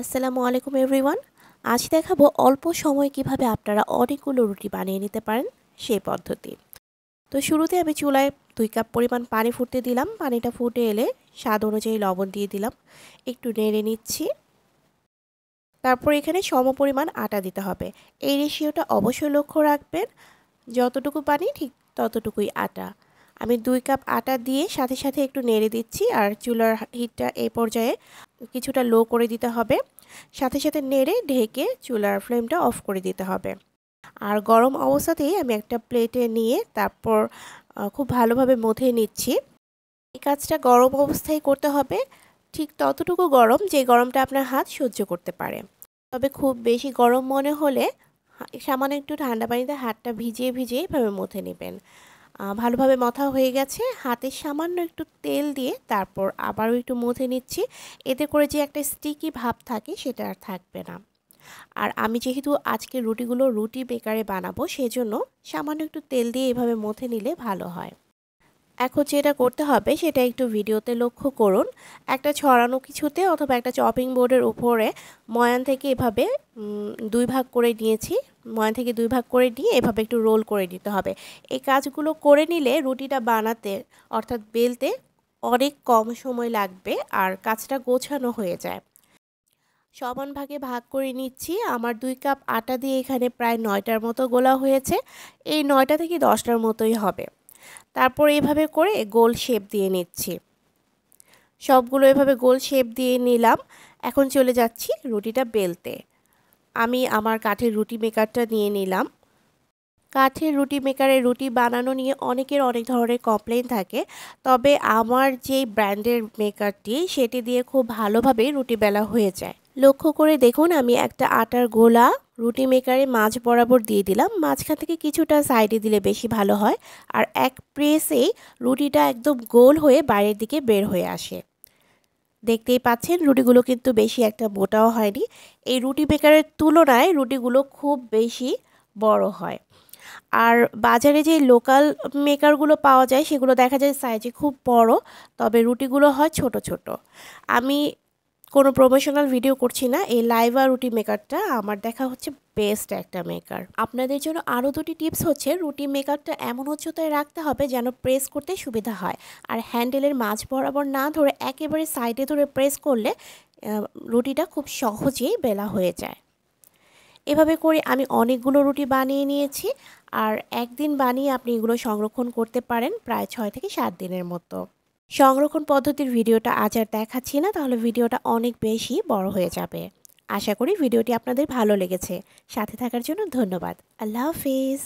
আসসালামু আলাইকুম এভরিওয়ান। আজ দেখাবো অল্প সময়ে কিভাবে আপনারা অনেকগুলো রুটি বানিয়ে নিতে পারেন সেই পদ্ধতি। তো শুরুতে আমি চুলায় 2 কাপ পরিমাণ পানি ফুটতে দিলাম। পানিটা ফুটে এলে স্বাদ অনুযায়ী লবণ দিয়ে দিলাম। একটু নেড়ে নিচ্ছি। তারপর এখানে সমপরিমাণ আটা দিতে হবে। এই রেশিওটা অবশ্যই লক্ষ্য রাখবেন। যতটুকু পানি ঠিক ততটুকুই আটা। আমি 2 কাপ আটা দিয়ে সাথে সাথে একটু নেড়ে দিচ্ছি আর চুলার হিটটা এই পর্যায়ে কিছুটা লো করে দিতে হবে। সাথে সাথে নেড়ে ঢেকে চুলার ফ্লেমটা অফ করে দিতে হবে। আর গরম অবস্থাতেই আমি একটা প্লেটে নিয়ে তারপর খুব ভালোভাবে মথে নিচ্ছি। এই কাজটা গরম অবস্থায় করতে হবে, ঠিক ততটুকু গরম যে গরমটা আপনার হাত সহ্য করতে পারে। তবে খুব বেশি গরম মনে হলে সামান্য একটু ঠান্ডা পানিতে হাতটা ভিজিয়ে ভিজিয়ে এভাবে মথে নেবেন। ভালোভাবে মথা হয়ে গেছে, হাতে সামান্য একটু তেল দিয়ে তারপর আবারও একটু মথে নিচ্ছি। এতে করে যে একটা স্টিকি ভাব থাকে সেটা আর থাকবে না। আর আমি যেহেতু আজকে রুটিগুলো রুটি বেকারে বানাবো সেজন্য সামান্য একটু তেল দিয়ে এভাবে মথে নিলে ভালো হয়। এখন যেটা করতে হবে সেটা একটু ভিডিওতে লক্ষ্য করুন। একটা ছড়ানো কিছুতে অথবা একটা চপিং বোর্ডের উপরে ময়ান থেকে এভাবে 2 ভাগ করে নিয়েছি। ময়ান থেকে 2 ভাগ করে নিয়ে এভাবে একটু রোল করে নিতে হবে। এই কাজগুলো করে নিলে রুটিটা বানাতে অর্থাৎ বেলতে অনেক কম সময় লাগবে আর কাজটা গোছানো হয়ে যায়। সমান ভাগে ভাগ করে নিচ্ছি। আমার 2 কাপ আটা দিয়ে এখানে প্রায় 9টার মতো গোলা হয়েছে। এই 9টা থেকে 10টার মতোই হবে। তারপর এভাবে করে গোল শেপ দিয়ে নিচ্ছি। সবগুলো এভাবে গোল শেপ দিয়ে নিলাম। এখন চলে যাচ্ছি রুটিটা বেলতে। আমি আমার কাঠের রুটি মেকারটা নিয়ে নিলাম। কাঠের রুটি মেকারে রুটি বানানো নিয়ে অনেকের অনেক ধরনের কমপ্লেন থাকে। তবে আমার যেই ব্র্যান্ডের মেকারটি সেটি দিয়ে খুব ভালোভাবে রুটি বেলা হয়ে যায়। লক্ষ্য করে দেখুন আমি একটা আটার গোলা রুটি মেকারে মাঝ বরাবর দিয়ে দিলাম। মাঝখান থেকে কিছুটা সাইডে দিলে বেশি ভালো হয়। আর এক প্রেসেই রুটিটা একদম গোল হয়ে বাইরের দিকে বের হয়ে আসে। দেখতেই পাচ্ছেন রুটিগুলো কিন্তু বেশি একটা মোটাও হয়নি। এই রুটি মেকারের তুলনায় রুটিগুলো খুব বেশি বড় হয়। আর বাজারে যে লোকাল মেকারগুলো পাওয়া যায় সেগুলো দেখা যায় সাইজে খুব বড়, তবে রুটিগুলো হয় ছোট ছোট। আমি কোনো প্রমোশনাল ভিডিও করছি না, এই লাইভা রুটি মেকারটা আমার দেখা হচ্ছে বেস্ট একটা মেকার। আপনাদের জন্য আরও 2টি টিপস হচ্ছে, রুটি মেকারটা এমন উচ্চতায় রাখতে হবে যেন প্রেস করতে সুবিধা হয়। আর হ্যান্ডেলের মাঝ বরাবর না ধরে একেবারে সাইডে ধরে প্রেস করলে রুটিটা খুব সহজেই বেলা হয়ে যায়। এভাবে করে আমি অনেকগুলো রুটি বানিয়ে নিয়েছি। আর একদিন বানিয়ে আপনি এগুলো সংরক্ষণ করতে পারেন প্রায় 6 থেকে 7 দিনের মতো। সংরক্ষণ পদ্ধতির ভিডিওটা আজ আর দেখাচ্ছি না, তাহলে ভিডিওটা অনেক বেশি বড় হয়ে যাবে। আশা করি ভিডিওটি আপনাদের ভালো লেগেছে। সাথে থাকার জন্য ধন্যবাদ। আল্লাহ হাফিজ।